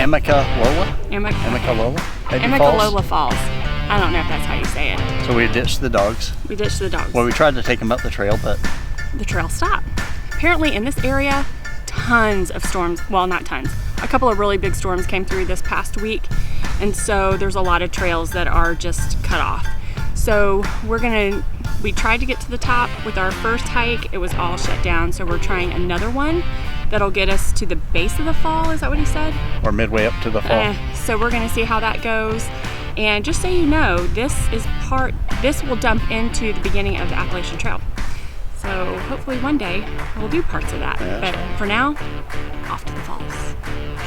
Amicalola? Amicalola? Maybe Amicalola Falls. I don't know if that's how you say it. So we ditched the dogs. We ditched the dogs. Well, we tried to take them up the trail, but the trail stopped. Apparently in this area, tons of storms, well, not tons, a couple of really big storms came through this past week, and so there's a lot of trails that are just cut off. So we tried to get to the top with our first hike. It was all shut down, so we're trying another one that'll get us to the base of the fall. Is that what he said? Or midway up to the fall. So we're gonna see how that goes. And just so you know, this will dump into the beginning of the Appalachian Trail. So hopefully one day we'll do parts of that. Yeah, but right. for now, off to the falls.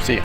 See ya.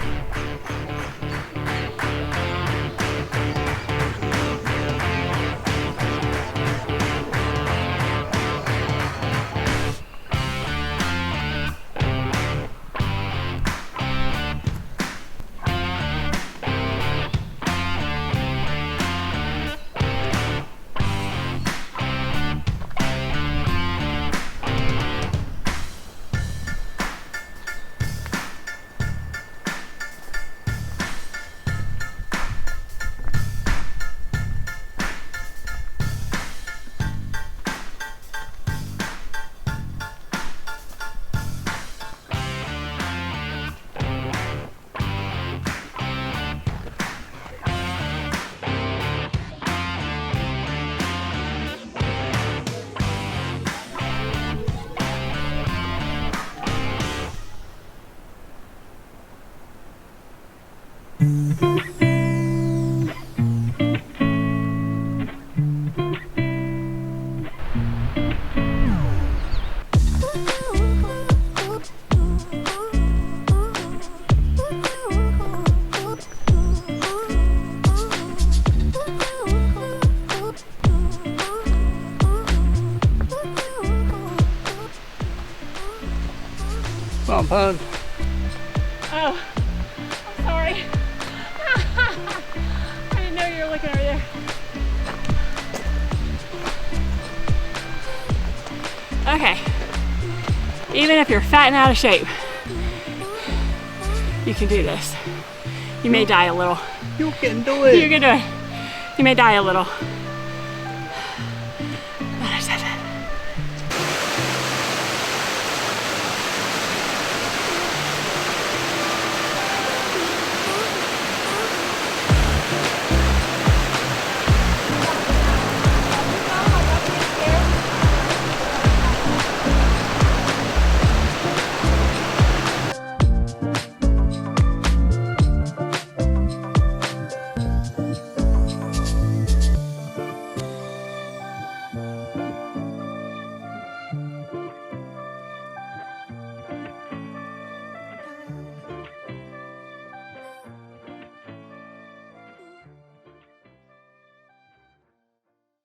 Come on, Pun. Oh, I'm sorry. I didn't know you were looking over there. Okay. Even if you're fat and out of shape, you can do this. You may die a little. You can do it. You can do it. You may die a little.